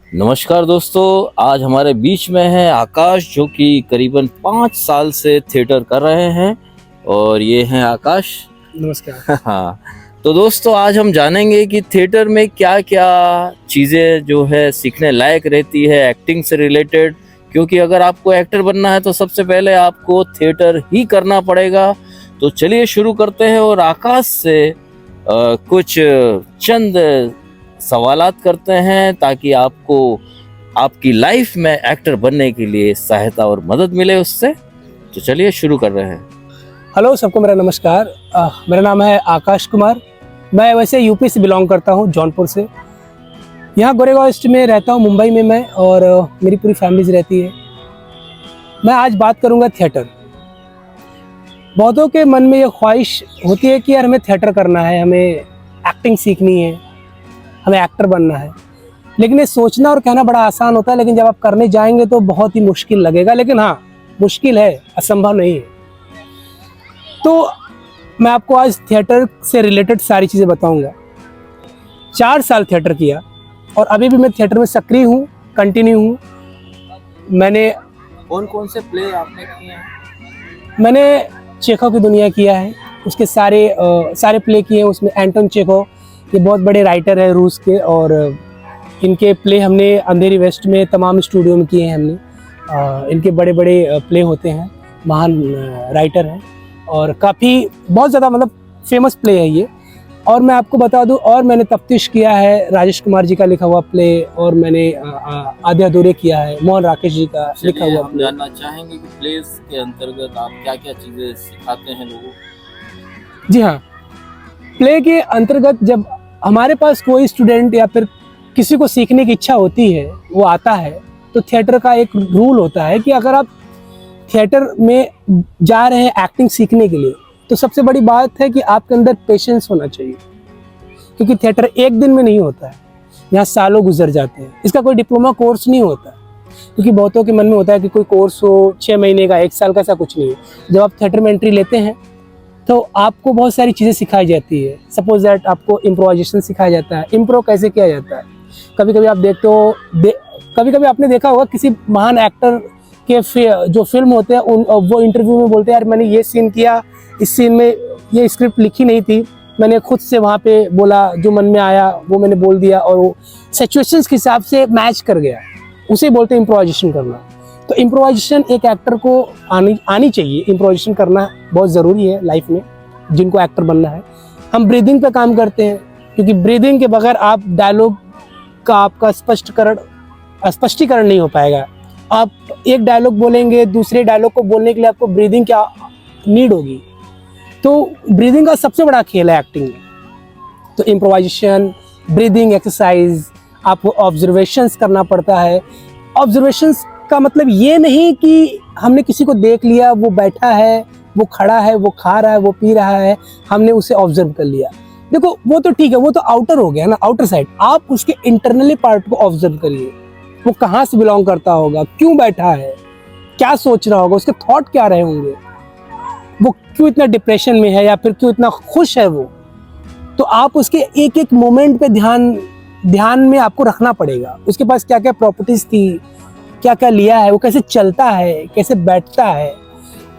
नमस्कार दोस्तों, आज हमारे बीच में है आकाश जो कि करीबन 5 साल से थिएटर कर रहे हैं और ये हैं आकाश। नमस्कार। हाँ, तो दोस्तों आज हम जानेंगे कि थिएटर में क्या क्या चीज़ें जो है सीखने लायक रहती है एक्टिंग से रिलेटेड, क्योंकि अगर आपको एक्टर बनना है तो सबसे पहले आपको थिएटर ही करना पड़ेगा। तो चलिए शुरू करते हैं और आकाश से कुछ चंद सवालात करते हैं ताकि आपको आपकी लाइफ में एक्टर बनने के लिए सहायता और मदद मिले उससे। तो चलिए शुरू कर रहे हैं। हेलो सबको, मेरा नमस्कार। मेरा नाम है आकाश कुमार। मैं वैसे यूपी से बिलोंग करता हूँ, जौनपुर से। यहाँ गोरेगांव ईस्ट में रहता हूँ, मुंबई में मैं और मेरी पूरी फैमिलीज रहती है। मैं आज बात करूँगा थिएटर। बहुतों के मन में ये ख्वाहिश होती है कि यार हमें थिएटर करना है, हमें एक्टिंग सीखनी है, हमें एक्टर बनना है। लेकिन ये सोचना और कहना बड़ा आसान होता है, लेकिन जब आप करने जाएंगे तो बहुत ही मुश्किल लगेगा। लेकिन हाँ, मुश्किल है, असंभव नहीं है। तो मैं आपको आज थिएटर से रिलेटेड सारी चीज़ें बताऊंगा। 4 साल थिएटर किया और अभी भी मैं थिएटर में सक्रिय हूँ, कंटिन्यू हूँ। मैंने कौन कौन से प्ले आपने किए हैं? मैंने चेखव की दुनिया किया है, उसके सारे प्ले किए हैं। उसमें एंटोन चेखव, ये बहुत बड़े राइटर है रूस के, और इनके प्ले हमने अंधेरी वेस्ट में तमाम स्टूडियो में किए हैं हमने। इनके बड़े बड़े प्ले होते हैं, महान राइटर हैं और काफ़ी बहुत ज़्यादा मतलब फेमस प्ले है ये। और मैं आपको बता दूं, और मैंने तफ्तीश किया है राजेश कुमार जी का लिखा हुआ प्ले, और मैंने आधे अधूरे किया है मोहन राकेश जी का लिखा हुआ हम प्ले। जानना चाहेंगे कि प्लेस के अंतर्गत आप क्या क्या चीज़ें सिखाते हैं लोगों को? जी हाँ, प्ले के अंतर्गत जब हमारे पास कोई स्टूडेंट या फिर किसी को सीखने की इच्छा होती है, वो आता है, तो थिएटर का एक रूल होता है कि अगर आप थिएटर में जा रहे हैं एक्टिंग सीखने के लिए, तो सबसे बड़ी बात है कि आपके अंदर पेशेंस होना चाहिए। क्योंकि थिएटर एक दिन में नहीं होता है, यहाँ सालों गुजर जाते हैं। इसका कोई डिप्लोमा कोर्स नहीं होता, क्योंकि बहुतों के मन में होता है कि कोई कोर्स हो 6 महीने का, 1 साल का, ऐसा कुछ नहीं है। जब आप थिएटर में एंट्री लेते हैं तो आपको बहुत सारी चीज़ें सिखाई जाती है। सपोज दैट आपको इम्प्रोवाइजेशन सिखाया जाता है, इम्प्रो कैसे किया जाता है। कभी कभी आप देखते हो, कभी कभी आपने देखा होगा किसी महान एक्टर के जो फिल्म होते हैं वो इंटरव्यू में बोलते हैं, यार मैंने ये सीन किया, इस सीन में ये स्क्रिप्ट लिखी नहीं थी, मैंने खुद से वहाँ पे बोला, जो मन में आया वो मैंने बोल दिया और वो सिचुएशंस के हिसाब से मैच कर गया। उसे बोलते हैं इम्प्रोवाइजेशन करना। तो इम्प्रोवाइजेशन एक एक्टर को आनी चाहिए। इम्प्रोवाइजेशन करना बहुत ज़रूरी है लाइफ में, जिनको एक्टर बनना है। हम ब्रीदिंग पे काम करते हैं, क्योंकि ब्रीदिंग के बगैर आप डायलॉग का आपका स्पष्टीकरण नहीं हो पाएगा। आप एक डायलॉग बोलेंगे, दूसरे डायलॉग को बोलने के लिए आपको ब्रीदिंग क्या नीड होगी। तो ब्रीदिंग का सबसे बड़ा खेल है एक्टिंग में। तो इम्प्रोवाइजेशन, ब्रीदिंग एक्सरसाइज, आपको ऑब्जर्वेशंस करना पड़ता है। ऑब्जर्वेशंस का मतलब ये नहीं कि हमने किसी को देख लिया, वो बैठा है, वो खड़ा है, वो खा रहा है, वो पी रहा है, हमने उसे ऑब्जर्व कर लिया। देखो वो तो ठीक है, वो तो आउटर हो गया ना, आउटर साइड। आप उसके इंटरनली पार्ट को ऑब्जर्व करिए। वो कहाँ से बिलोंग करता होगा, क्यों बैठा है, क्या सोच रहा होगा, उसके थॉट क्या रहे होंगे, वो क्यों इतना डिप्रेशन में है या फिर क्यों इतना खुश है वो। तो आप उसके एक एक मोमेंट पे ध्यान में आपको रखना पड़ेगा। उसके पास क्या क्या प्रॉपर्टीज थी, क्या क्या लिया है, वो कैसे चलता है, कैसे बैठता है।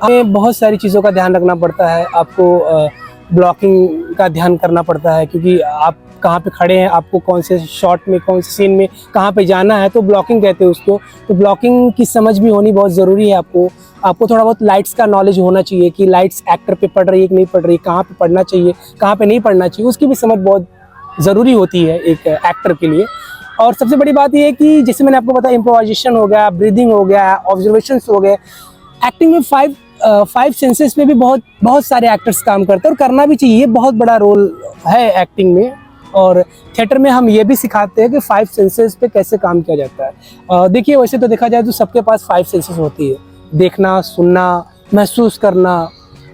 हमें बहुत सारी चीज़ों का ध्यान रखना पड़ता है। आपको ब्लॉकिंग का ध्यान करना पड़ता है, क्योंकि आप कहाँ पे खड़े हैं, आपको कौन से शॉट में, कौन से सीन में कहाँ पे जाना है, तो ब्लॉकिंग कहते हैं उसको। तो ब्लॉकिंग की समझ भी होनी बहुत ज़रूरी है। आपको थोड़ा बहुत लाइट्स का नॉलेज होना चाहिए कि लाइट्स एक्टर पे पड़ रही है कि नहीं पड़ रही, कहाँ पे पड़ना चाहिए, कहाँ पे नहीं पड़ना चाहिए, उसकी भी समझ बहुत ज़रूरी होती है एक एक्टर के लिए। और सबसे बड़ी बात यह है कि जैसे मैंने आपको बताया, इम्प्रोवाइजेशन हो गया, ब्रीदिंग हो गया, ऑब्जर्वेशंस हो गए। एक्टिंग में फाइव सेंसेस पे भी बहुत सारे एक्टर्स काम करते हैं, और करना भी चाहिए। ये बहुत बड़ा रोल है एक्टिंग में। और थिएटर में हम ये भी सिखाते हैं कि 5 सेंसेस पे कैसे काम किया जाता है। देखिए, वैसे तो देखा जाए तो सबके पास 5 सेंसेस होती है। देखना, सुनना, महसूस करना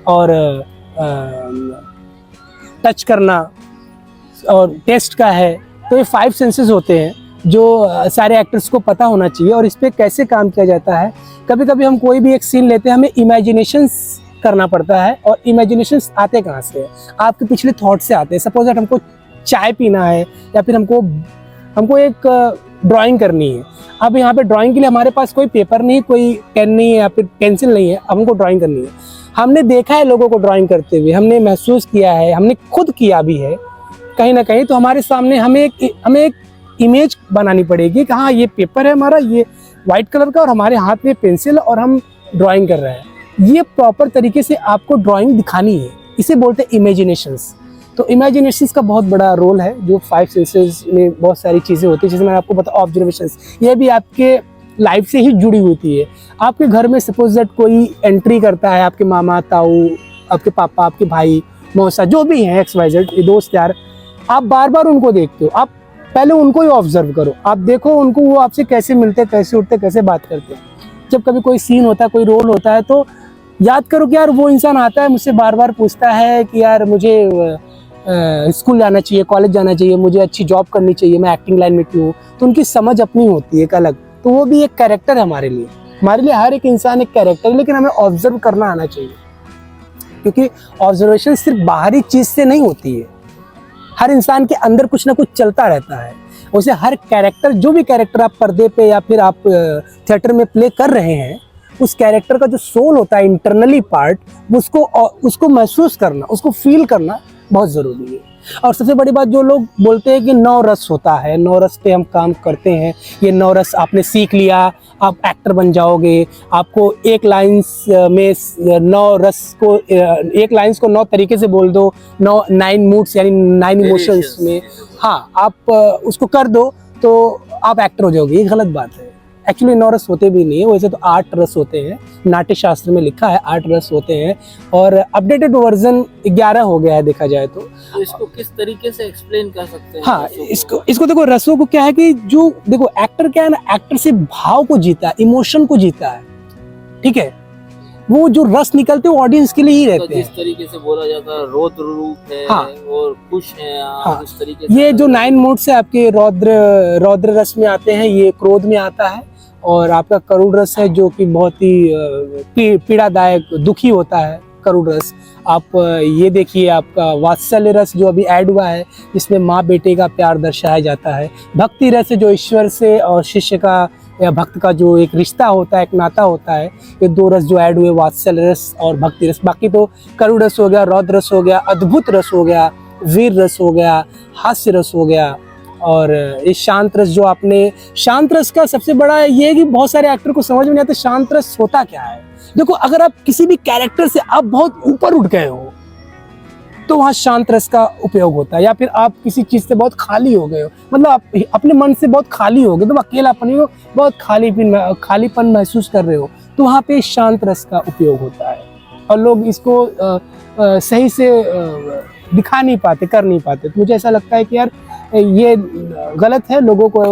और टच करना, और टेस्ट का है। तो ये 5 सेंसेस होते हैं जो सारे एक्टर्स को पता होना चाहिए, और इस पर कैसे काम किया जाता है। कभी कभी हम कोई भी एक सीन लेते हैं, हमें इमेजिनेशंस करना पड़ता है। और इमेजिनेशंस आते कहाँ से है? आपके पिछले थॉट से आते हैं। सपोज दैट हमको चाय पीना है, या फिर हमको एक ड्राइंग करनी है। अब यहाँ पे ड्राइंग के लिए हमारे पास कोई पेपर नहीं, कोई पेन नहीं है या फिर पेंसिल नहीं है, अब हमको ड्राइंग करनी है। हमने देखा है लोगों को ड्राइंग करते हुए, हमने महसूस किया है, हमने खुद किया भी है कहीं ना कहीं। तो हमारे सामने हमें एक इमेज बनानी पड़ेगी कि हाँ ये पेपर है हमारा, ये वाइट कलर का और हमारे हाथ में पेंसिल और हम ड्राइंग कर रहे हैं। ये प्रॉपर तरीके से आपको ड्राइंग दिखानी है, इसे बोलते हैं इमेजिनेशंस। तो इमेजिनेशंस का बहुत बड़ा रोल है, जो 5 सेंसेस में बहुत सारी चीज़ें होती है, जैसे मैंने आपको बताया ऑब्जर्वेशंस, ये भी आपके लाइफ से ही जुड़ी होती है। आपके घर में सपोज दैट कोई एंट्री करता है, आपके मामा ताऊ, आपके पापा, आपके भाई मौसा, जो भी हैं XYZ दोस्त यार, आप बार बार उनको देखते हो, आप पहले उनको ही ऑब्जर्व करो, आप देखो उनको, वो आपसे कैसे मिलते, कैसे उठते, कैसे बात करते हैं। जब कभी कोई सीन होता है, कोई रोल होता है, तो याद करो कि यार वो इंसान आता है मुझसे बार बार पूछता है कि यार मुझे स्कूल जाना चाहिए, कॉलेज जाना चाहिए, मुझे अच्छी जॉब करनी चाहिए, मैं एक्टिंग लाइन में क्यों। तो उनकी समझ अपनी होती है एक अलग, तो वो भी एक कैरेक्टर है हमारे लिए। हमारे लिए हर एक इंसान एक कैरेक्टर है, लेकिन हमें ऑब्जर्व करना आना चाहिए, क्योंकि ऑब्जर्वेशन सिर्फ बाहरी चीज से नहीं होती है। हर इंसान के अंदर कुछ ना कुछ चलता रहता है। उसे हर कैरेक्टर, जो भी कैरेक्टर आप पर्दे पे या फिर आप थिएटर में प्ले कर रहे हैं, उस कैरेक्टर का जो सोल होता है, इंटरनली पार्ट, उसको महसूस करना, उसको फील करना बहुत ज़रूरी है। और सबसे बड़ी बात, जो लोग बोलते हैं कि 9 रस होता है, 9 रस पे हम काम करते हैं, ये 9 रस आपने सीख लिया, आप एक्टर बन जाओगे, आपको एक लाइन्स में 9 रस को, एक लाइन्स को 9 तरीके से बोल दो, 9 मूड्स यानी 9 इमोशंस में, हाँ आप उसको कर दो तो आप एक्टर हो जाओगे। ये गलत बात है। एक्चुअली 9 रस होते भी नहीं है, वैसे तो 8 रस होते हैं, नाट्य शास्त्र में लिखा है 8 रस होते हैं, और अपडेटेड वर्जन 11 हो गया है देखा जाए तो। इसको किस तरीके से एक्सप्लेन कर सकते हैं? हाँ, इसको देखो, रसों को क्या है कि जो देखो एक्टर क्या है ना, एक्टर से भाव को जीता है, इमोशन को जीता है, ठीक है। वो जो रस निकलते हैं ऑडियंस के लिए ही रहते हैं। जिस तरीके से बोला जाता है रौद्र रूप है, हाँ, और खुश है, हाँ, उस तरीके से ये जो 9 मूड्स है आपके रौद्र रस में आते हैं, ये क्रोध में आता है, और आपका करुण रस है जो कि बहुत ही पीड़ादायक, दुखी होता है करुण रस। आप ये देखिए, आपका वात्सल्य रस जो अभी ऐड हुआ है, जिसमें माँ बेटे का प्यार दर्शाया जाता है। भक्ति रस जो ईश्वर से और शिष्य का या भक्त का जो एक रिश्ता होता है, एक नाता होता है, ये 2 रस जो ऐड हुए, वात्सल्य रस और भक्ति रस। बाकी तो करुण रस हो गया, रौद्र रस हो गया, अद्भुत रस हो गया, वीर रस हो गया, हास्य रस हो गया, और इस शांत रस जो आपने, शांत रस का सबसे बड़ा ये है कि बहुत सारे एक्टर को समझ में नहीं आता शांत रस होता क्या है। देखो, अगर आप किसी भी कैरेक्टर से आप बहुत ऊपर उठ गए हो, तो वहाँ शांत रस का उपयोग होता है। या फिर आप किसी चीज से बहुत खाली हो गए हो, मतलब आप अपने मन से बहुत खाली हो गए, तो अकेलापन हो, बहुत खालीपन महसूस कर रहे हो, तो वहाँ पे शांत रस का उपयोग होता है। और लोग इसको सही से दिखा नहीं पाते, कर नहीं पाते। तो मुझे ऐसा लगता है कि यार ये गलत है, लोगों को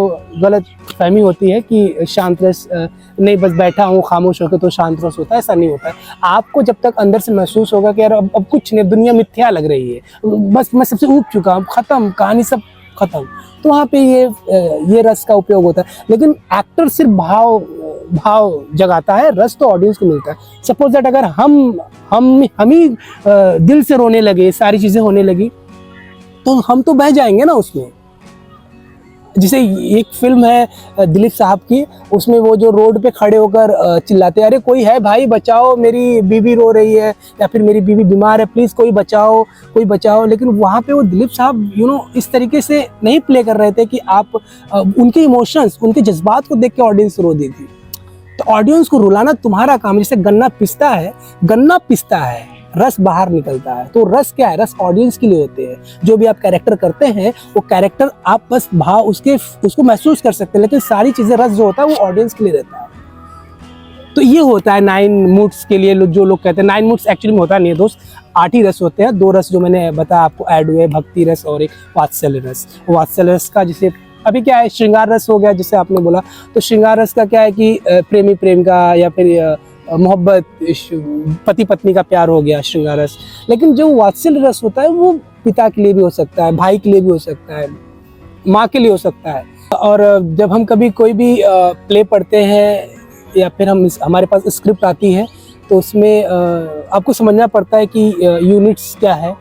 गलत फहमी होती है कि शांत रस नहीं, बस बैठा हूँ खामोश होकर तो शांत रस होता है। ऐसा नहीं होता है। आपको जब तक अंदर से महसूस होगा कि यार अब कुछ नहीं, दुनिया मिथ्या लग रही है, बस मैं सबसे ऊब चुका हूँ, खत्म, कहानी सब खत्म, तो वहाँ पे ये रस का उपयोग होता है। लेकिन एक्टर सिर्फ भाव जगाता है, रस तो ऑडियंस को मिलता है। सपोज दैट अगर हम ही दिल से रोने लगे, सारी चीजें होने लगी, तो हम तो बह जाएंगे ना उसमें। जैसे एक फिल्म है दिलीप साहब की, उसमें वो जो रोड पे खड़े होकर चिल्लाते हैं, अरे कोई है भाई बचाओ, मेरी बीवी रो रही है, या फिर मेरी बीवी बीमार है, प्लीज कोई बचाओ, कोई बचाओ। लेकिन वहाँ पे वो दिलीप साहब इस तरीके से नहीं प्ले कर रहे थे कि आप उनके इमोशंस, उनके जज्बात को देख के ऑडियंस रो दी थी। तो ऑडियंस को रुलाना तुम्हारा काम। जैसे गन्ना पिसता है, रस बाहर निकलता है। तो रस क्या है? रस ऑडियंस के लिए होते हैं। जो भी आप कैरेक्टर करते हैं, वो कैरेक्टर आप बस भाव उसको महसूस कर सकते हैं, लेकिन सारी चीजें, रस जो होता है वो ऑडियंस के लिए रहता है। तो ये होता है 9 मूड्स के लिए। जो लोग कहते हैं 9 मूड्स, एक्चुअली में होता नहीं है दोस्त, 8 ही रस होते हैं। 2 रस जो मैंने बताया आपको ऐड हुए, भक्ति रस और एक वात्सल्य रस। वात्सल्य रस का जैसे अभी क्या है, श्रृंगार रस हो गया, जैसे आपने बोला। तो श्रृंगार रस का क्या है कि प्रेमी प्रेम का, या फिर मोहब्बत, पति पत्नी का प्यार हो गया, श्रृंगार रस। लेकिन जो वात्सल्य रस होता है, वो पिता के लिए भी हो सकता है, भाई के लिए भी हो सकता है, माँ के लिए हो सकता है। और जब हम कभी कोई भी प्ले पढ़ते हैं, या फिर हमारे पास स्क्रिप्ट आती है, तो उसमें आपको समझना पड़ता है कि यूनिट्स क्या है,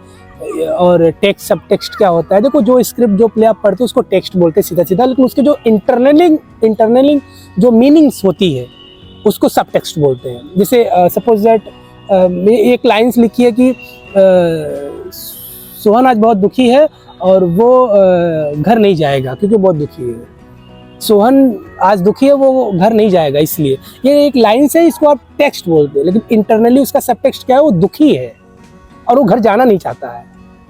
और टेक्स्ट सब टेक्स्ट क्या होता है। देखो जो स्क्रिप्ट जो प्ले आप पढ़ते हो उसको टेक्स्ट बोलते हैं सीधा सीधा, लेकिन उसके जो इंटरनली जो मीनिंग्स होती है उसको सब टेक्स्ट बोलते हैं। जैसे सपोज दैट एक लाइन्स लिखी है कि सोहन आज बहुत दुखी है और वो घर नहीं जाएगा क्योंकि बहुत दुखी है। सोहन आज दुखी है, वो घर नहीं जाएगा, इसलिए ये एक लाइन से इसको आप टेक्स्ट बोलते हैं, लेकिन इंटरनली उसका सब टेक्स्ट क्या है, वो दुखी है और वो घर जाना नहीं चाहता है,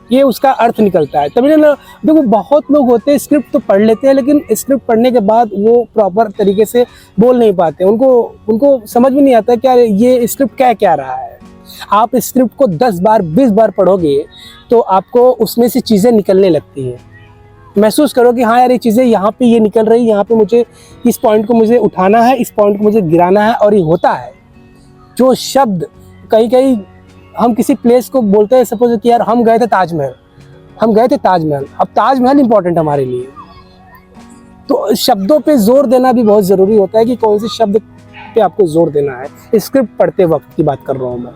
ये उसका अर्थ निकलता है। तभी ना देखो बहुत लोग होते हैं स्क्रिप्ट तो पढ़ लेते हैं, लेकिन स्क्रिप्ट पढ़ने के बाद वो प्रॉपर तरीके से बोल नहीं पाते, उनको समझ में नहीं आता क्या ये स्क्रिप्ट क्या रहा है। आप स्क्रिप्ट को 10 बार 20 बार पढ़ोगे तो आपको उसमें से चीज़ें निकलने लगती हैं, महसूस करो कि हाँ यार ये चीज़ें यहाँ पे ये निकल रही, यहाँ पे मुझे इस पॉइंट को मुझे उठाना है, इस पॉइंट को मुझे गिराना है, और ये होता है। जो शब्द कहीं हम किसी प्लेस को बोलते हैं, सपोज कि यार हम गए थे ताजमहल, अब ताजमहल इंपॉर्टेंट हमारे लिए, तो शब्दों पे जोर देना भी बहुत ज़रूरी होता है कि कौन से शब्द पे आपको जोर देना है। स्क्रिप्ट पढ़ते वक्त की बात कर रहा हूँ मैं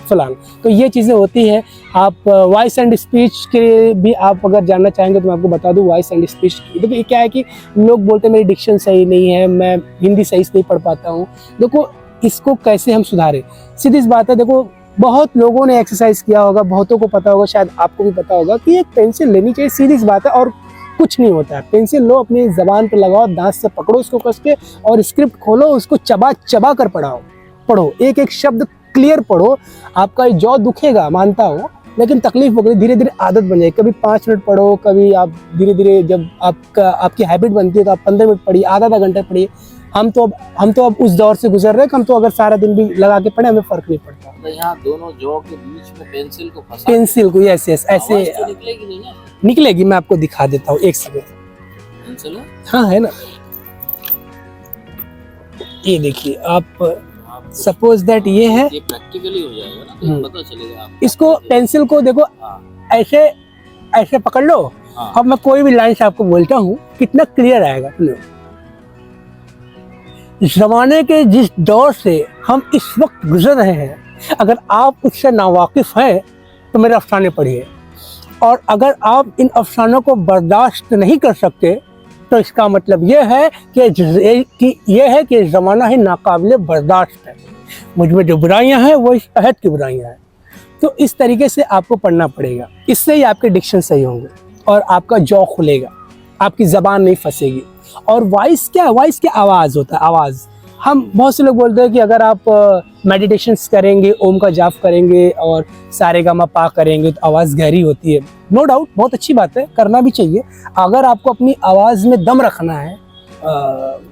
फिलहाल। तो ये चीज़ें होती हैं। आप वॉइस एंड स्पीच के भी आप अगर जानना चाहेंगे तो मैं आपको बता दूं, वॉइस एंड स्पीच देखो ये क्या है कि लोग बोलते हैं मेरी डिक्शन सही नहीं है, मैं हिंदी सही से नहीं पढ़ पाता हूँ। देखो इसको कैसे हम सुधारें, सीधी सी बात है। देखो बहुत लोगों ने एक्सरसाइज किया होगा, बहुतों को पता होगा, शायद आपको भी पता होगा कि एक पेंसिल लेनी चाहिए, सीधी सी बात है, और कुछ नहीं होता है। पेंसिल लो, अपनी ज़बान पे लगाओ, दांत से पकड़ो उसको कस के, और स्क्रिप्ट खोलो, उसको चबा चबा कर पढ़ो, एक एक शब्द क्लियर पढ़ो। आपका जॉ दुखेगा, मानता हूँ, लेकिन तकलीफ होगी, धीरे धीरे आदत बन जाएगी। कभी 5 मिनट पढ़ो, कभी आप धीरे धीरे जब आपकी हैबिट बनती है तो आप 15 मिनट पढ़िए, आधा घंटा पढ़िए। हम तो अब उस दौर से गुजर रहे हैं, हम तो अगर सारा दिन भी लगा के पढ़े हमें फर्क नहीं पड़ता। तो यहाँ दोनों जॉ के बीच में पेंसिल को फंसा, पेंसिल को यस ऐसे तो निकलेगी नहीं ना? निकलेगी, मैं आपको दिखा देता हूँ, एक सेकंड। पेंसिल है? हाँ है ना, ये देखिए आप सपोज दैट ये है, ये प्रैक्टिकली हो जाएगा ना, तो पता चलेगा आपको। इसको पेंसिल को देखो ऐसे पकड़ लो। अब मैं कोई भी लाइन से आपको बोलता हूँ, कितना क्लियर आएगा। जमाने के जिस दौर से हम इस वक्त गुजर रहे हैं, अगर आप उससे नावाकिफ हैं तो मेरे अफसाने पढ़िए, और अगर आप इन अफसानों को बर्दाश्त नहीं कर सकते तो इसका मतलब यह है कि ज़माना ही नाकाबिले बर्दाश्त है। मुझ में जो बुराइयां हैं वो इस अहद की बुराइयां हैं। तो इस तरीके से आपको पढ़ना पड़ेगा, इससे ही आपके डिक्शन सही होंगे और आपका जॉ खुलेगा, आपकी ज़बान नहीं फंसेगी। और वॉइस क्या आवाज़ होता है, आवाज़। हम बहुत से लोग बोलते हैं कि अगर आप मेडिटेशंस करेंगे, ओम का जाप करेंगे और सारेगामापा करेंगे तो आवाज़ गहरी होती है। नो डाउट, बहुत अच्छी बात है, करना भी चाहिए। अगर आपको अपनी आवाज़ में दम रखना है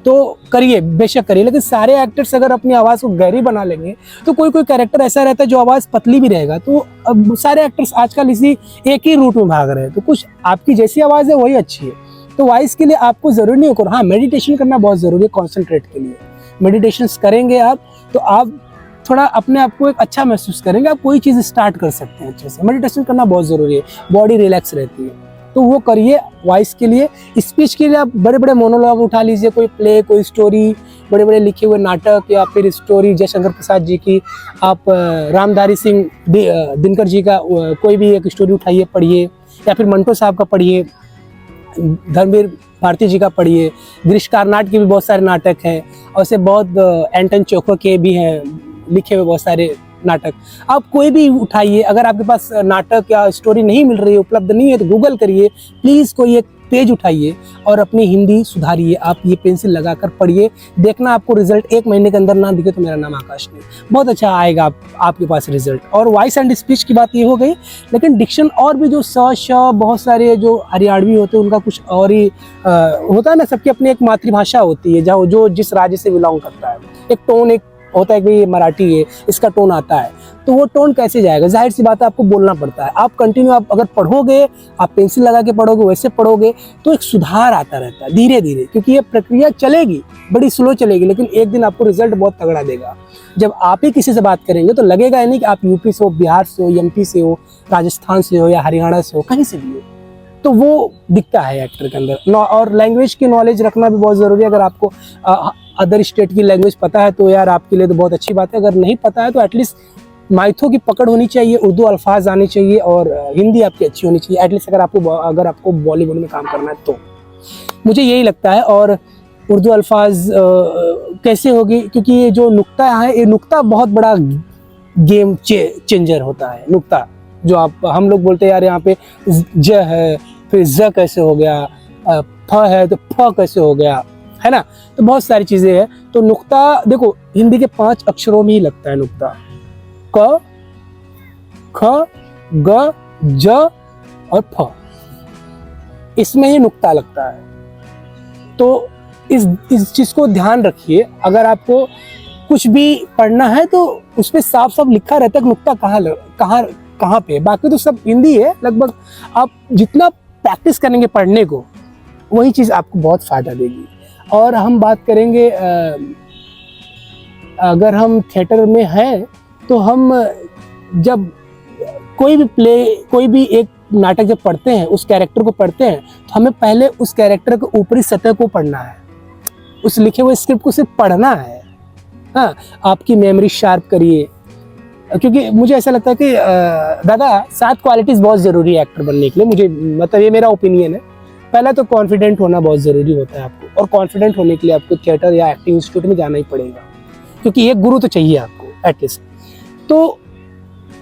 तो करिए, बेशक करिए, लेकिन सारे एक्टर्स अगर अपनी आवाज़ को गहरी बना लेंगे तो कोई कैरेक्टर ऐसा रहता है जो आवाज़ पतली भी रहेगा। तो अब सारे एक्टर्स आजकल इसी एक ही रूट में भाग रहे हैं, तो कुछ आपकी जैसी आवाज़ है वही अच्छी है। तो वॉइस के लिए आपको ज़रूरी नहीं होगा, हाँ मेडिटेशन करना बहुत ज़रूरी है कॉन्सेंट्रेट के लिए। मेडिटेशंस करेंगे आप तो आप थोड़ा अपने आप को एक अच्छा महसूस करेंगे, आप कोई चीज़ स्टार्ट कर सकते हैं अच्छे से। मेडिटेशन करना बहुत ज़रूरी है, बॉडी रिलैक्स रहती है, तो वो करिए। वॉइस के लिए, स्पीच के लिए आप बड़े बड़े मोनोलॉग उठा लीजिए, कोई प्ले, कोई स्टोरी, बड़े बड़े लिखे हुए नाटक, या फिर स्टोरी जयशंकर प्रसाद जी की, आप रामधारी सिंह दिनकर जी का कोई भी एक स्टोरी उठाइए, पढ़िए, या फिर मंटो साहब का पढ़िए, धर्मवीर भारती जी का पढ़िए, गिरीश कार्नाड के भी बहुत सारे नाटक हैं, और से बहुत एंटन चोखो के भी हैं लिखे हुए बहुत सारे नाटक। आप कोई भी उठाइए, अगर आपके पास नाटक या स्टोरी नहीं मिल रही है, उपलब्ध नहीं है, तो गूगल करिए, प्लीज़ कोई एक पेज उठाइए और अपनी हिंदी सुधारिए। आप ये पेंसिल लगाकर पढ़िए, देखना आपको रिजल्ट 1 महीने के अंदर ना दिखे तो मेरा नाम आकाश नहीं, बहुत अच्छा आएगा आपके पास रिजल्ट। और वॉइस एंड स्पीच की बात ये हो गई, लेकिन डिक्शन और भी जो बहुत सारे जो हरियाणवी होते हैं उनका कुछ और ही होता है ना, सबकी अपनी एक मातृभाषा होती है, जो जिस राज्य से बिलोंग करता है, एक टोन एक होता है कि ये मराठी है, इसका टोन आता है, तो वो टोन कैसे जाएगा, जाहिर सी बात है आपको बोलना पड़ता है। आप कंटिन्यू आप अगर पढ़ोगे, आप पेंसिल लगा के पढ़ोगे, वैसे पढ़ोगे तो एक सुधार आता रहता है धीरे धीरे, क्योंकि ये प्रक्रिया चलेगी, बड़ी स्लो चलेगी, लेकिन एक दिन आपको रिजल्ट बहुत तगड़ा देगा। जब आप ही किसी से बात करेंगे तो लगेगा ही नहीं कि आप यूपी से हो, बिहार से हो, एमपी से हो, राजस्थान से हो या हरियाणा से हो, कहीं से भी हो, तो वो दिखता है एक्टर के अंदर। और लैंग्वेज की नॉलेज रखना भी बहुत ज़रूरी है। अगर आपको अदर स्टेट की लैंग्वेज पता है तो यार आपके लिए तो बहुत अच्छी बात है, अगर नहीं पता है तो एटलीस्ट माइथो की पकड़ होनी चाहिए, उर्दू अल्फाज आने चाहिए और हिंदी आपकी अच्छी होनी चाहिए एटलीस्ट अगर आपको बॉलीवुड में काम करना है तो मुझे यही लगता है। और उर्दू अल्फाज कैसे होगी, क्योंकि ये जो नुक्ता है, ये नुक्ता बहुत बड़ा गेम चेंजर होता है। नुक्ता जो हम लोग बोलते हैं यार यहाँ पे ज है, फिर ज कैसे हो गया, फ है तो फ कैसे हो गया, है ना। तो बहुत सारी चीज़ें हैं। तो नुक्ता देखो हिंदी के 5 अक्षरों में ही लगता है नुक्ता, क ख ग ज और फ, इसमें ही नुक्ता लगता है। तो इस चीज़ को ध्यान रखिए। अगर आपको कुछ भी पढ़ना है तो उस पर साफ साफ लिखा रहता है नुक्ता कहाँ पे। बाकी तो सब हिंदी है लगभग। आप जितना प्रैक्टिस करेंगे पढ़ने को वही चीज़ आपको बहुत फ़ायदा देगी। और हम बात करेंगे अगर हम थिएटर में हैं तो हम जब कोई भी एक नाटक जब पढ़ते हैं, उस कैरेक्टर को पढ़ते हैं, तो हमें पहले उस कैरेक्टर के ऊपरी सतह को पढ़ना है, उस लिखे हुए स्क्रिप्ट को सिर्फ पढ़ना है। हाँ, आपकी मेमोरी शार्प करिए, क्योंकि मुझे ऐसा लगता है कि दादा 7 क्वालिटीज़ बहुत ज़रूरी है एक्टर बनने के लिए। मुझे मतलब ये मेरा ओपिनियन है। पहला तो कॉन्फिडेंट होना बहुत ज़रूरी होता है आपको, और कॉन्फिडेंट होने के लिए आपको थिएटर या एक्टिंग इंस्टीट्यूट में जाना ही पड़ेगा, क्योंकि एक गुरु तो चाहिए आपको एटलीस्ट। तो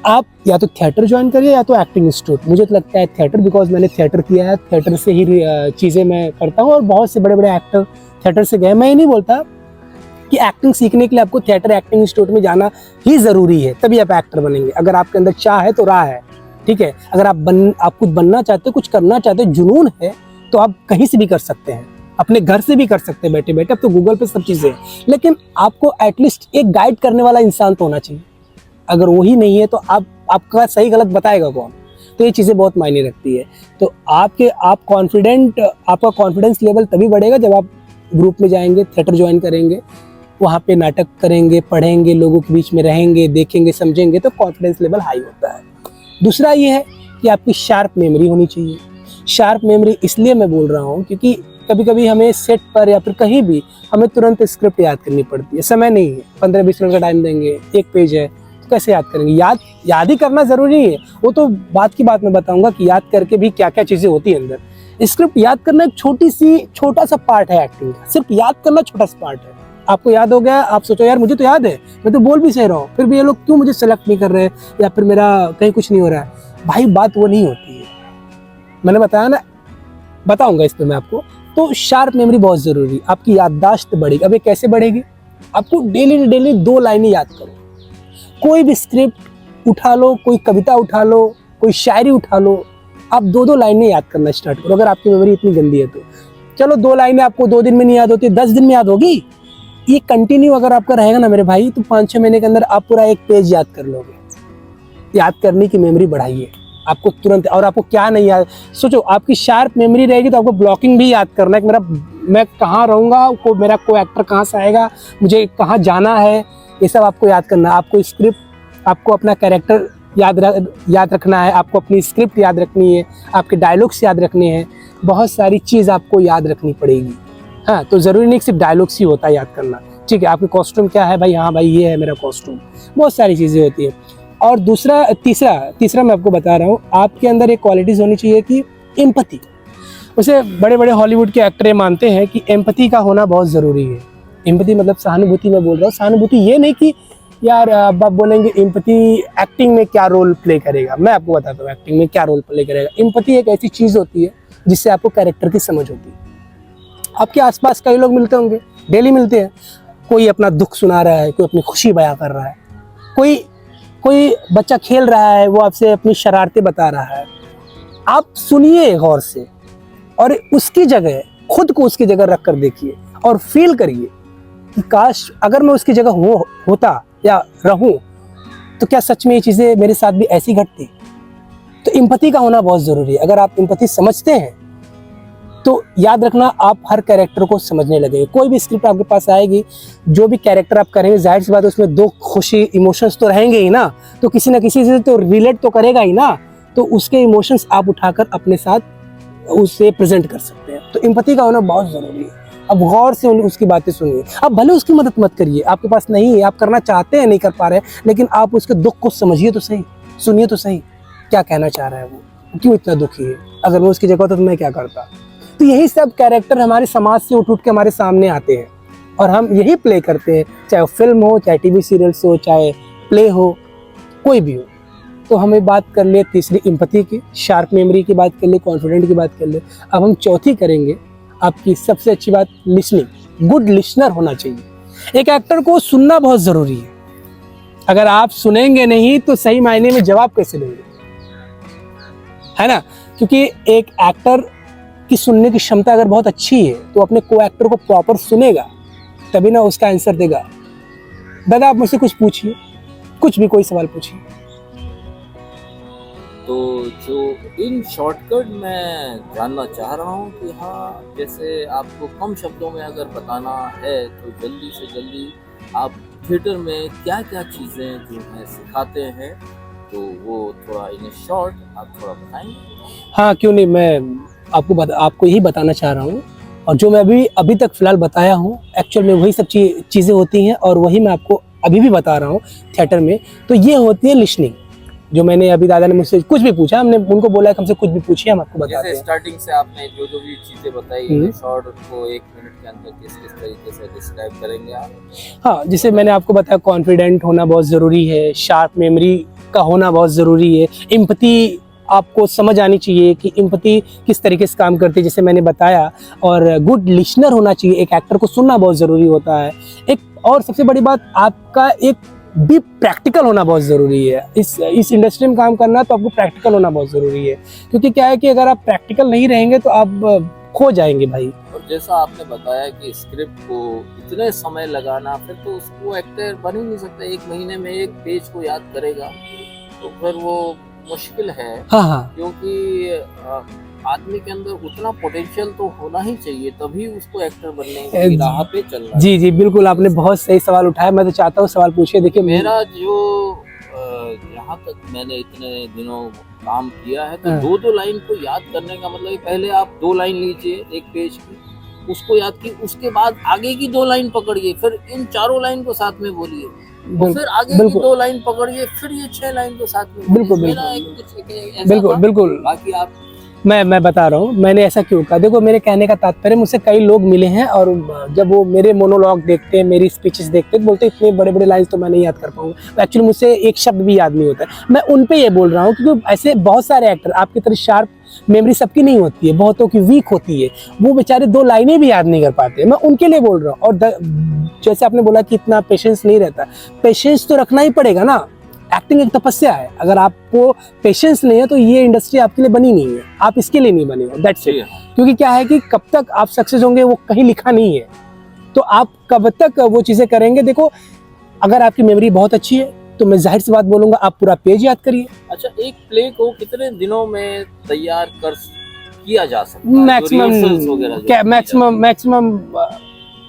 आप या तो थिएटर ज्वाइन करिए या तो एक्टिंग इंस्टीट्यूट। मुझे तो लगता है थिएटर, बिकॉज मैंने थिएटर किया है, थिएटर से ही चीज़ें मैं करता हूँ और बहुत से बड़े बड़े एक्टर थिएटर से गए। मैं ये नहीं बोलता कि एक्टिंग सीखने के लिए आपको थिएटर एक्टिंग इंस्टीट्यूट में जाना ही ज़रूरी है तभी आप एक्टर बनेंगे। अगर आपके अंदर चाह है तो राह है, ठीक है। अगर आप कुछ बनना चाहते हो, कुछ करना चाहते हो, जुनून है, तो आप कहीं से भी कर सकते हैं, अपने घर से भी कर सकते हैं बैठे बैठे। अब तो गूगल पे सब चीज़ें हैं, लेकिन आपको एटलीस्ट एक गाइड करने वाला इंसान तो होना चाहिए। अगर वही नहीं है तो आपका सही गलत बताएगा कौन। तो ये चीज़ें बहुत मायने रखती है। तो आपका कॉन्फिडेंस लेवल तभी बढ़ेगा जब आप ग्रुप में जाएंगे, थिएटर ज्वाइन करेंगे, वहाँ पे नाटक करेंगे, पढ़ेंगे, लोगों के बीच में रहेंगे, देखेंगे, समझेंगे, तो कॉन्फिडेंस लेवल हाई होता है। दूसरा ये है कि आपकी शार्प मेमोरी होनी चाहिए। शार्प मेमोरी इसलिए मैं बोल रहा हूँ क्योंकि कभी कभी हमें सेट पर या फिर कहीं भी हमें तुरंत स्क्रिप्ट याद करनी पड़ती है, समय नहीं है। 15-20 मिनट का टाइम देंगे, एक पेज है, तो कैसे याद करेंगे। याद ही करना ज़रूरी है, वो तो बात की बात मैं बताऊँगा कि याद करके भी क्या क्या चीज़ें होती है अंदर। स्क्रिप्ट याद करना एक छोटा सा पार्ट है एक्टिंग का, सिर्फ याद करना छोटा सा पार्ट है। आपको याद हो गया, आप सोचो यार मुझे तो याद है, मैं तो बोल भी सही रहा हूँ, फिर भी ये लोग क्यों मुझे सेलेक्ट नहीं कर रहे हैं या फिर मेरा कहीं कुछ नहीं हो रहा है। भाई बात वो नहीं होती है, मैंने बताया ना, बताऊंगा इस पर मैं आपको। तो शार्प मेमोरी बहुत ज़रूरी, आपकी याददाश्त बढ़ेगी। अब ये कैसे बढ़ेगी? आपको डेली 2 लाइनें याद करो। कोई भी स्क्रिप्ट उठा लो, कोई कविता उठा लो, कोई शायरी उठा लो, आप 2 लाइनें याद करना स्टार्ट करो। अगर आपकी मेमोरी इतनी गंदी है तो चलो 2 लाइनें आपको 2 दिन में नहीं याद होती, 10 दिन में याद होगी। ये कंटिन्यू अगर आपका रहेगा ना मेरे भाई, तो 5-6 महीने के अंदर आप पूरा एक पेज याद कर लोगे। याद करने की मेमोरी बढ़ाइए आपको तुरंत। और आपको क्या नहीं याद, सोचो आपकी शार्प मेमोरी रहेगी तो आपको ब्लॉकिंग भी याद करना है कि मैं कहाँ रहूँगा, मेरा कोई एक्टर कहाँ से आएगा, मुझे कहाँ जाना है, ये सब आपको याद करना है। आपको स्क्रिप्ट, आपको अपना कैरेक्टर याद रखना है, आपको अपनी स्क्रिप्ट याद रखनी है, आपके डायलॉग्स याद रखने हैं, बहुत सारी चीज़ आपको याद रखनी पड़ेगी। हाँ, तो ज़रूरी नहीं सिर्फ डायलॉग्स ही होता है याद करना, ठीक है। आपके कॉस्ट्यूम क्या है भाई, हाँ भाई ये है मेरा कॉस्ट्यूम, बहुत सारी चीज़ें होती हैं। और तीसरा मैं आपको बता रहा हूँ, आपके अंदर एक क्वालिटीज़ होनी चाहिए कि एम्पैथी। उसे बड़े बड़े हॉलीवुड के एक्टर मानते हैं कि एम्पैथी का होना बहुत ज़रूरी है। एम्पैथी मतलब सहानुभूति मैं बोल रहा हूँ। सहानुभूति ये नहीं कि यार आप बोलेंगे एम्पैथी एक्टिंग में क्या रोल प्ले करेगा। मैं आपको बताता हूँ एक्टिंग में क्या रोल प्ले करेगा। एम्पैथी एक ऐसी चीज़ होती है जिससे आपको कैरेक्टर की समझ होती है। आपके आसपास कई लोग मिलते होंगे, डेली मिलते हैं, कोई अपना दुख सुना रहा है, कोई अपनी खुशी बयां कर रहा है, कोई बच्चा खेल रहा है, वो आपसे अपनी शरारतें बता रहा है। आप सुनिए गौर से और उसकी जगह, खुद को उसकी जगह रख कर देखिए और फील करिए कि काश अगर मैं उसकी जगह होता या रहूं तो क्या सच में ये चीज़ें मेरे साथ भी ऐसी घटती। तो एम्पैथी का होना बहुत ज़रूरी है। अगर आप एम्पैथी समझते हैं तो याद रखना आप हर कैरेक्टर को समझने लगेंगे। कोई भी स्क्रिप्ट आपके पास आएगी, जो भी कैरेक्टर आप करेंगे, जाहिर सी बात है उसमें दुख, खुशी, इमोशंस तो रहेंगे ही ना, तो किसी ना किसी से तो रिलेट तो करेगा ही ना। तो उसके इमोशंस आप उठाकर अपने साथ उसे प्रेजेंट कर सकते हैं। तो एम्पैथी का होना बहुत ज़रूरी है। अब गौर से उसकी बातें सुनिए। अब भले उसकी मदद मत करिए, आपके पास नहीं है, आप करना चाहते हैं नहीं कर पा रहे हैं, लेकिन आप उसके दुख को समझिए तो सही, सुनिए तो सही, क्या कहना चाह रहा है वो, क्यों इतना दुखी है। अगर मैं उसकी जगह होता तो मैं क्या करता। तो यही सब कैरेक्टर हमारे समाज से उठ के हमारे सामने आते हैं और हम यही प्ले करते हैं, चाहे वो फिल्म हो, चाहे टीवी सीरियल्स हो, चाहे प्ले हो, कोई भी हो। तो हमें बात कर ले तीसरी एम्पैथी की, शार्प मेमोरी की बात कर ले, कॉन्फिडेंट की बात कर ले। अब हम चौथी करेंगे, आपकी सबसे अच्छी बात लिसनिंग। गुड लिसनर होना चाहिए। एक एक्टर को सुनना बहुत ज़रूरी है। अगर आप सुनेंगे नहीं तो सही मायने में जवाब कैसे देंगे, है ना। क्योंकि एक एक्टर की सुनने की क्षमता अगर बहुत अच्छी है तो अपने को एक्टर को प्रॉपर सुनेगा, तभी ना उसका आंसर देगा। दादा आप मुझसे कुछ पूछिए, कुछ भी कोई सवाल पूछिए। तो जो इन शॉर्टकट मैं जानना चाह रहा हूँ कि हाँ, जैसे आपको कम शब्दों में अगर बताना है तो जल्दी से जल्दी आप थिएटर में क्या क्या चीज़ें जो है सिखाते हैं, तो वो थोड़ा इन शॉर्ट आप थोड़ा बताएंगे। हाँ क्यों नहीं, मैं आपको यही बताना चाह रहा हूँ। और जो मैं अभी तक फ़िलहाल बताया हूँ, एक्चुअल में वही सब चीज़ें होती हैं और वही मैं आपको अभी भी बता रहा हूँ थिएटर में। तो ये होती है लिसनिंग। जो मैंने अभी दादा ने मुझसे कुछ भी पूछा, हमने उनको बोला कि हमसे कुछ भी पूछिए, हम आपको बताते हैं। स्टार्टिंग से आपने जो जो भी चीज़ें बताई शॉर्ट को 1 मिनट के अंदर किस किस तरीके से डिस्क्राइब करेंगे आप। हाँ, जैसे मैंने आपको बताया कॉन्फिडेंट होना बहुत ज़रूरी है, शार्प मेमोरी का होना बहुत ज़रूरी है, एम्पैथी आपको समझ आनी चाहिए कि एम्पैथी किस तरीके से काम करती है, जैसे मैंने बताया। और गुड लिसनर होना चाहिए, एक एक्टर को सुनना बहुत ज़रूरी होता है। एक और सबसे बड़ी बात, आपका एक भी प्रैक्टिकल होना बहुत ज़रूरी है। इस इंडस्ट्री में काम करना तो आपको प्रैक्टिकल होना बहुत ज़रूरी है। क्योंकि क्या है कि अगर आप प्रैक्टिकल नहीं रहेंगे तो आप खो जाएंगे भाई। और जैसा आपने बताया कि स्क्रिप्ट को इतने समय लगाना, फिर तो उसको एक्टर बन ही नहीं सकता। 1 महीने में 1 पेज को याद करेगा तो फिर वो मुश्किल है। हाँ, क्योंकि आदमी के अंदर उतना पोटेंशियल तो होना ही चाहिए, तभी उसको एक्टर बनने की राह पे चलना। जी बिल्कुल, आपने बहुत सही सवाल उठाया। मैं तो चाहता हूँ सवाल पूछिए। देखिए मेरा जो यहाँ तक मैंने इतने दिनों काम किया है तो 2-2 लाइन को याद करने का मतलब पहले आप 2 लाइन लीजिए 1 पेज की, उसको याद की, उसके बाद आगे की 2 लाइन पकड़िए, फिर इन 4 लाइन को साथ में बोलिए, और फिर आगे की 2 लाइन पकड़िए, फिर ये 6 लाइन को साथ में। बिल्कुल बाकी आप मैं बता रहा हूँ मैंने ऐसा क्यों कहा। देखो, मेरे कहने का तात्पर्य, मुझसे कई लोग मिले हैं और जब वो मेरे मोनोलॉग देखते हैं, मेरी स्पीचेस देखते हैं, बोलते हैं इतने बड़े बड़े लाइंस तो मैं नहीं याद कर पाऊंगा। एक्चुअली मुझसे एक शब्द भी याद नहीं होता है। मैं उन पे ये बोल रहा हूँ क्योंकि ऐसे बहुत सारे एक्टर, आपकी तरह शार्प मेमोरी सबकी नहीं होती है, बहुतों की वीक होती है, वो बेचारे 2 लाइनें भी याद नहीं कर पाते। मैं उनके लिए बोल रहा हूँ। और जैसे आपने बोला कि इतना पेशेंस नहीं रहता, पेशेंस तो रखना ही पड़ेगा ना। एक्टिंग एक तपस्या है, अगर आपको पेशेंस नहीं है तो ये इंडस्ट्री आपके लिए बनी नहीं है, आप इसके लिए नहीं बने हो। That's it. क्योंकि क्या है कि कब तक आप सक्सेस होंगे वो कहीं लिखा नहीं है, तो आप कब तक वो चीज़ें करेंगे। देखो, अगर आपकी मेमोरी बहुत अच्छी है तो मैं जाहिर सी बात बोलूँगा, आप पूरा पेज याद करिए। अच्छा, एक प्ले को कितने दिनों में तैयार किया जा सकता है? मैक्सिमम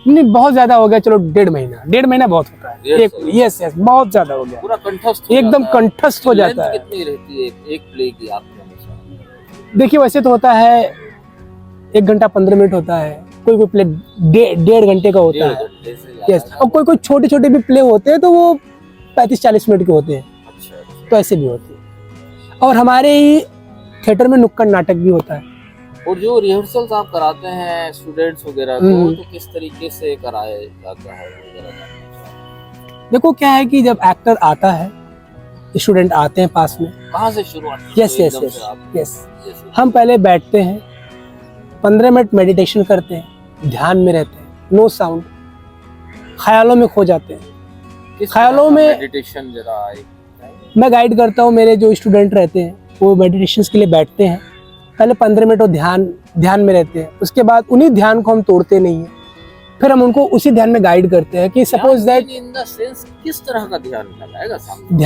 नहीं, बहुत ज्यादा हो गया, चलो 1.5 महीना। 1.5 महीना बहुत होता है। यस बहुत ज्यादा हो गया, पूरा कंठस्थ एकदम कंठस्थ हो जाता है। कितनी रहती है एक प्ले की आपके अनुसार? देखिए, वैसे तो होता है 1 घंटा 15 मिनट होता है, कोई प्ले 1.5 घंटे का होता है। यस, और कोई छोटे भी प्ले होते हैं तो वो 35-40 मिनट के होते हैं। अच्छा। तो ऐसे भी होते हैं। और हमारे ही थिएटर में नुक्कड़ नाटक भी होता है। और जो रिहर्सल्स आप कराते हैं स्टूडेंट्स वगैरह को, तो किस तरीके से कराया जाता है? देखो, क्या है कि जब एक्टर आता है, स्टूडेंट आते हैं पास में, कहाँ से शुरुआत? यस, हम पहले बैठते हैं, 15 मिनट मेडिटेशन करते हैं, ध्यान में रहते हैं, नो साउंड, ख्यालों में खो जाते हैं। ख्यालों में मेडिटेशन जरा मैं गाइड करता हूँ। मेरे जो स्टूडेंट रहते हैं वो मेडिटेशन के लिए बैठते हैं, पहले 15 मिनट वो ध्यान में रहते हैं। उसके बाद उन्हीं ध्यान को हम तोड़ते नहीं है, फिर हम उनको उसी ध्यान में गाइड करते हैं कि suppose that in the sense किस तरह का ध्यान लगाएगा सामने?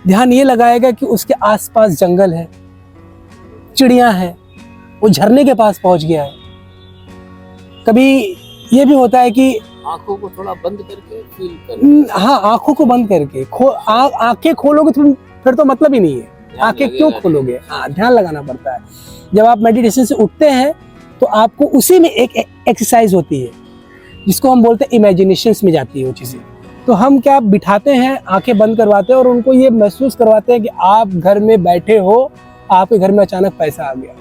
ध्यान ये लगाएगा कि उसके आसपास जंगल है, चिड़ियां हैं, वो झरने के पास पहुंच गया है। कभी ये भी होता है कि आंखों को थोड़ा बंद करके फील कर। हाँ, आंखों को बंद करके आंखें खोलोगे तो फिर तो मतलब ही नहीं है, आंखें क्यों खोलोगे? हाँ, ध्यान लगाना पड़ता है। जब आप मेडिटेशन से उठते हैं तो आपको उसी में एक एक्सरसाइज होती है, जिसको हम बोलते हैं इमेजिनेशंस में जाती है वो चीज़ें। तो हम क्या बिठाते हैं, आंखें बंद करवाते हैं और उनको ये महसूस करवाते हैं कि आप घर में बैठे हो, आपके घर में अचानक पैसा आ गया,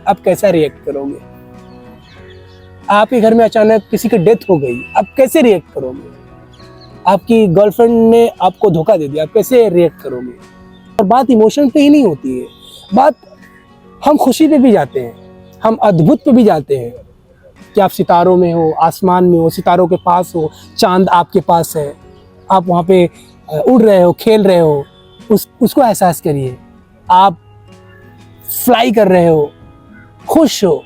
आप कैसा रिएक्ट करोगे? आपके घर में अचानक किसी की डेथ हो गई, आप कैसे रिएक्ट करोगे? आपकी गर्लफ्रेंड ने आपको धोखा दे दिया, आप कैसे रिएक्ट करोगे? और बात इमोशन पे ही नहीं होती है, बात हम खुशी पे भी जाते हैं, हम अद्भुत पे भी जाते हैं कि आप सितारों में हो, आसमान में हो, सितारों के पास हो, चांद आपके पास है, आप वहाँ पे उड़ रहे हो, खेल रहे हो, उसको एहसास करिए। आप फ्लाई कर रहे हो, खुश हो।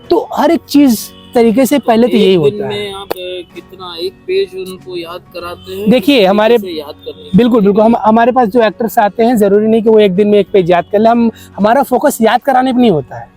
तो हर एक चीज़ तरीके से पहले तो यही होता है। आप कितना एक पेज उनको याद कराते हैं? देखिए हमारे याद करने बिल्कुल बिल्कुल हम हमारे पास जो एक्टर्स आते हैं, ज़रूरी नहीं कि वो एक दिन में एक पेज याद कर ले। हमारा फोकस याद कराने पे नहीं होता है,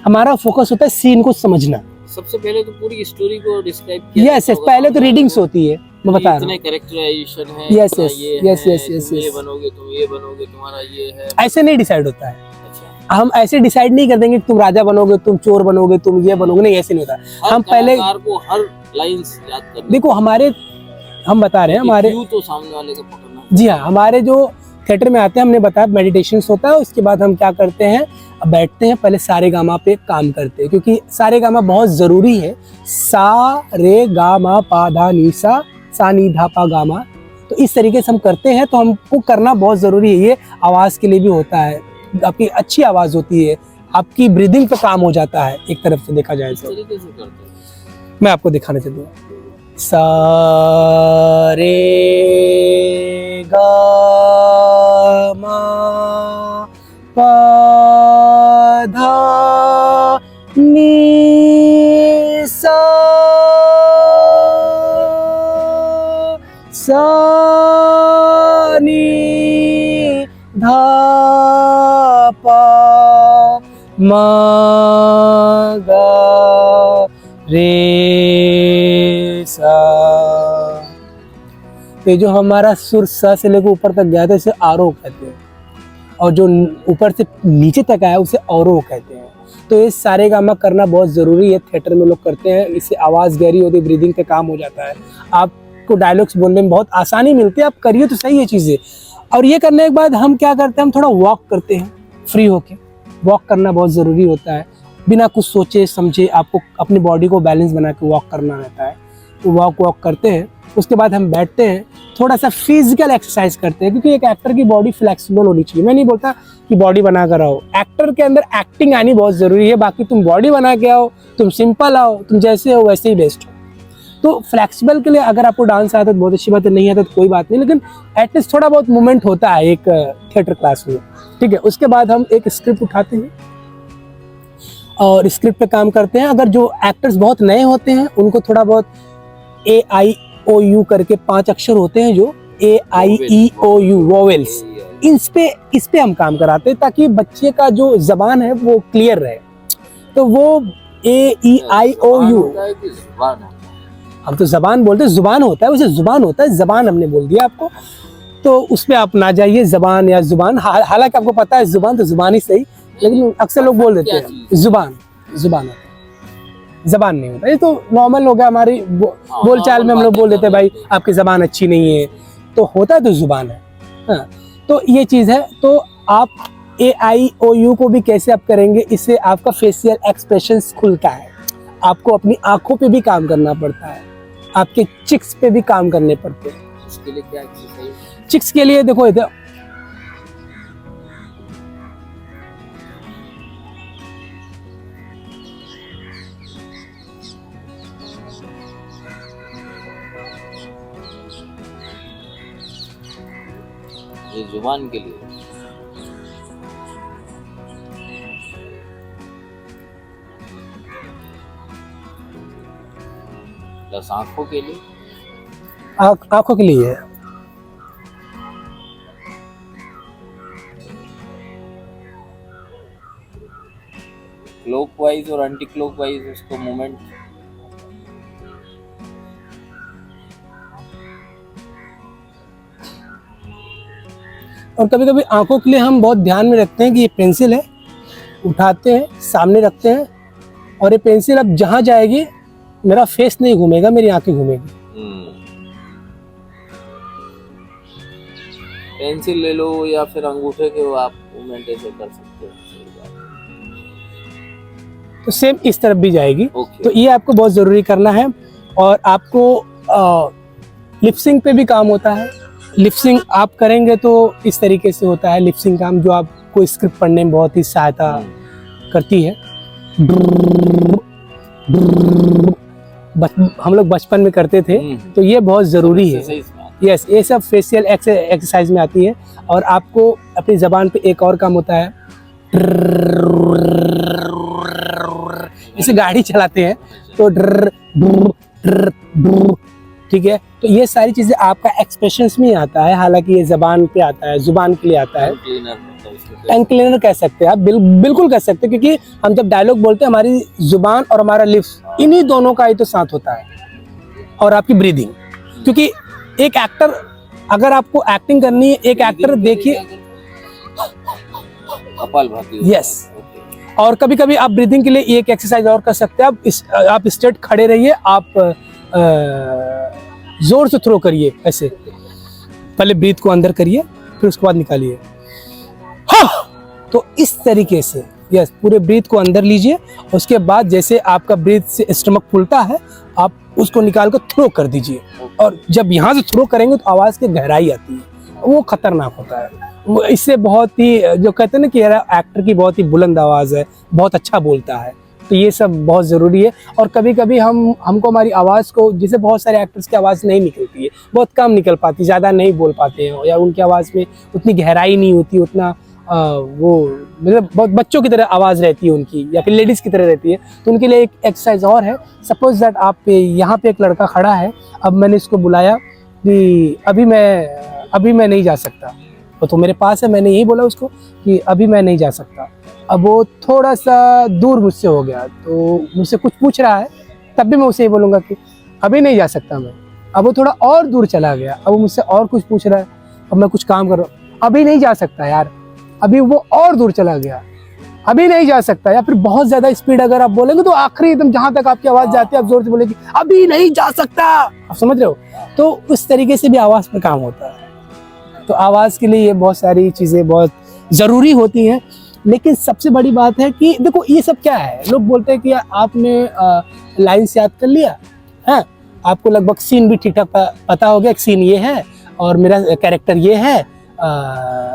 हमारा फोकस होता है सीन को समझना। सबसे पहले तो पूरी स्टोरी को डिस्क्राइब किया यस, पहले तो रीडिंग्स होती है, मैं बता रहा हूँ। इतने कैरेक्टराइजेशन है, यस इतना यस ये यस है, यस यस तुम ये यस बनोगे, तुम ये बनोगे, तुम्हारा ये है। ऐसे नहीं डिसाइड होता है। अच्छा, हम ऐसे डिसाइड नहीं कर देंगे कि तुम राजा बनोगे, तुम चोर बनोगे, तुम ये बनोगे, नहीं, ऐसे नहीं होता। हम पहले को हर लाइंस याद करनी। देखो हम बता रहे हैं हमारे तो सामने वाले का पकड़ना। जी हाँ, हमारे जो थिएटर में आते हैं, हमने बताया मेडिटेशन होता है। उसके बाद हम क्या करते हैं, बैठते हैं, पहले सारे गामा पे काम करते हैं, क्योंकि सारे गामा बहुत ज़रूरी है। सा रे गा मा पा धा नी सा नी धा पा गामा। तो इस तरीके से हम करते हैं, तो हमको करना बहुत ज़रूरी है। ये आवाज़ के लिए भी होता है, आपकी अच्छी आवाज़ होती है, आपकी ब्रीदिंग पे काम हो जाता है एक तरफ से देखा जाए तो। तरीके से करते हैं। मैं आपको दिखाना चाहता हूँ। सा रे गा मा पा धा नी सा नी धा पा मा गा रे सा। ये जो हमारा सुर सा से लेकर ऊपर तक गया था, इसे आरोह कहते हैं, और जो ऊपर से नीचे तक आया उसे अवरोह कहते हैं। तो ये सारे गामा करना बहुत ज़रूरी है, थिएटर में लोग करते हैं। इससे आवाज़ गहरी होती है, ब्रीदिंग पे काम हो जाता है, आपको डायलॉग्स बोलने में बहुत आसानी मिलती है। आप करिए तो सही है चीज़ें। और ये करने के बाद हम क्या करते हैं, हम थोड़ा वॉक करते हैं फ्री होके। वॉक करना बहुत ज़रूरी होता है, बिना कुछ सोचे समझे आपको अपनी बॉडी को बैलेंस बना के वॉक करना रहता है। तो वॉक करते हैं, उसके बाद हम बैठते हैं, थोड़ा सा फिजिकल एक्सरसाइज करते हैं, क्योंकि एक एक्टर की बॉडी फ्लेक्सिबल होनी चाहिए। मैं नहीं बोलता कि बॉडी बना कर आओ, एक्टर के अंदर एक्टिंग आनी बहुत ज़रूरी है। बाकी तुम बॉडी बना के आओ, तुम सिंपल आओ, तुम जैसे हो वैसे ही बेस्ट हो। तो फ्लेक्सिबल के लिए अगर आपको डांस आता है तो बहुत अच्छी बात है, नहीं आता तो कोई बात नहीं, लेकिन एटलीस्ट थोड़ा बहुत मूवमेंट होता है एक थिएटर क्लास में, ठीक है। उसके बाद हम एक स्क्रिप्ट उठाते हैं और स्क्रिप्ट पे काम करते हैं। अगर जो एक्टर्स बहुत नए होते हैं, उनको थोड़ा बहुत AIOU करके 5 अक्षर होते हैं, जो AIEOU वोवेल्स, इस पे हम काम कराते हैं, ताकि बच्चे का जो जबान है वो क्लियर रहे। तो वो AEIOU, हम तो जबान बोलते हैं, जुबान होता है, उसे जुबान होता है, जबान हमने बोल दिया आपको। तो उस पर आप ना जाइए, जबान या जुबान, हालांकि आपको पता है जुबान तो जुबान ही सही, लेकिन अक्सर लोग बोल देते हैं जुबान होता है, जबान नहीं होता। ये तो नॉर्मल हो गया, हमारी बोलचाल में हम लोग बोल देते हैं भाई आपकी जबान अच्छी नहीं है, तो होता है तो जुबान है। हाँ, तो ये चीज़ है। तो आप AIOU को भी कैसे आप करेंगे, इससे आपका फेशियल एक्सप्रेशंस खुलता है, आपको अपनी आंखों पे भी काम करना पड़ता है, आपके चिक्स पे भी काम करने पड़ते हैं। इसके लिए क्या एक्सरसाइज? चिक्स के लिए देखो इधर ये जुबान के लिए, प्लस आंखों के लिए, आंखों के लिए है। क्लॉकवाइज और एंटी क्लॉकवाइज उसको मूवमेंट। और कभी कभी आंखों के लिए हम बहुत ध्यान में रखते हैं कि ये पेंसिल है, उठाते हैं, सामने रखते हैं, और ये पेंसिल अब जहाँ जाएगी मेरा फेस नहीं घूमेगा, मेरी आंखें घूमेगी। पेंसिल ले लो या फिर अंगूठे के वो आप मूवमेंट ऐसे कर सकते हो। तो सेम इस तरफ भी जाएगी। ओके। तो ये आपको बहुत ज़रूरी करना है। और आपको लिपसिंग पे भी काम होता है। लिपसिंग आप करेंगे तो इस तरीके से होता है लिपसिंग काम, जो आपको स्क्रिप्ट पढ़ने में बहुत ही सहायता करती है। हम लोग बचपन में करते थे, तो ये बहुत ज़रूरी है। यस, ये सब फेशियल एक्सरसाइज में आती है। और आपको अपनी ज़बान पे एक और काम होता है, जैसे गाड़ी चलाते हैं तो ठीक है। तो ये सारी चीज़ें आपका एक्सप्रेशंस में आता है, हालांकि ये ज़बान पे आता है, जुबान के लिए आता है। टंग क्लीनर कह सकते हैं आप, बिल्कुल कह सकते हैं, क्योंकि हम जब डायलॉग बोलते हैं हमारी जुबान और हमारा लिप्स, इन्हीं दोनों का ही तो साथ होता है। और आपकी ब्रीदिंग, क्योंकि एक एक्टर, अगर आपको एक्टिंग करनी है, एक एक्टर देखिए, यस। और कभी कभी आप ब्रीदिंग के लिए एक एक्सरसाइज और कर सकते हैं। आप स्ट्रेट खड़े रहिए, आप जोर से थ्रो करिए, ऐसे पहले ब्रीथ को अंदर करिए, फिर उसके बाद निकालिए। तो इस तरीके से यस, पूरे ब्रीथ को अंदर लीजिए। उसके बाद जैसे आपका ब्रीथ से स्टमक फूलता है, आप उसको निकाल कर थ्रो कर दीजिए। और जब यहाँ से थ्रो करेंगे तो आवाज़ की गहराई आती है, वो खतरनाक होता है। वो इससे बहुत ही, जो कहते हैं ना कि यार एक्टर की बहुत ही बुलंद आवाज़ है, बहुत अच्छा बोलता है, तो ये सब बहुत ज़रूरी है। और कभी कभी हमको हमारी आवाज़ को, जैसे बहुत सारे एक्टर्स की आवाज़ नहीं निकलती है, बहुत कम निकल पाती, ज़्यादा नहीं बोल पाते हैं, या उनकी आवाज़ में उतनी गहराई नहीं होती, उतना वो मतलब बहुत बच्चों की तरह आवाज़ रहती है उनकी, या फिर लेडीज़ की तरह रहती है। तो उनके लिए एक एक्सरसाइज और है। सपोज दैट आप यहाँ पे एक लड़का खड़ा है, अब मैंने इसको बुलाया कि अभी मैं नहीं जा सकता, तो मेरे पास है, मैंने यही बोला उसको कि अभी मैं नहीं जा सकता। अब वो थोड़ा सा दूर मुझसे हो गया, तो मुझसे कुछ पूछ रहा है, तब भी मैं उसे ये बोलूँगा कि अभी नहीं जा सकता मैं। अब वो थोड़ा और दूर चला गया, अब वो मुझसे और कुछ पूछ रहा है, अब मैं कुछ काम कर रहा हूँ, अभी नहीं जा सकता यार। अभी वो और दूर चला गया, अभी नहीं जा सकता। या फिर बहुत ज़्यादा स्पीड अगर आप बोलेंगे तो आखिरी एकदम जहाँ तक आपकी आवाज़ जाती है, आप जोर से बोलेंगे अभी नहीं जा सकता, आप समझ रहे हो। तो उस तरीके से भी आवाज़ पर काम होता है। तो आवाज़ के लिए ये बहुत सारी चीज़ें बहुत ज़रूरी होती हैं। लेकिन सबसे बड़ी बात है कि देखो ये सब क्या है, लोग बोलते हैं कि आपने लाइन्स याद कर लिया है, आपको लगभग सीन भी ठीक ठाक पता हो गया, एक सीन ये है और मेरा कैरेक्टर ये है,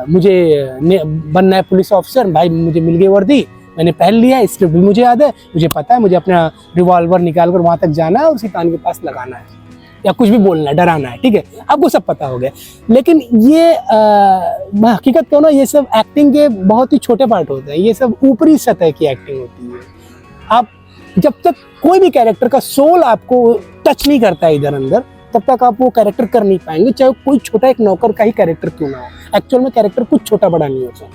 मुझे बनना है पुलिस ऑफिसर, भाई मुझे मिल गई वर्दी, मैंने पहन लिया, स्क्रिप्ट भी मुझे याद है, मुझे पता है मुझे अपना रिवॉल्वर निकाल कर वहाँ तक जाना है और उसी कान के पास लगाना है, या कुछ भी बोलना है, डराना है, ठीक है, आपको सब पता हो गया। लेकिन ये हकीकत तो ना, ये सब एक्टिंग के बहुत ही छोटे पार्ट होते हैं, ये सब ऊपरी सतह की एक्टिंग होती है। आप जब तक कोई भी कैरेक्टर का सोल आपको टच नहीं करता है इधर अंदर, तब तक आप वो कैरेक्टर कर नहीं पाएंगे, चाहे कोई छोटा एक नौकर का ही कैरेक्टर क्यों ना हो। एक्चुअल में कैरेक्टर कुछ छोटा बड़ा नहीं होता।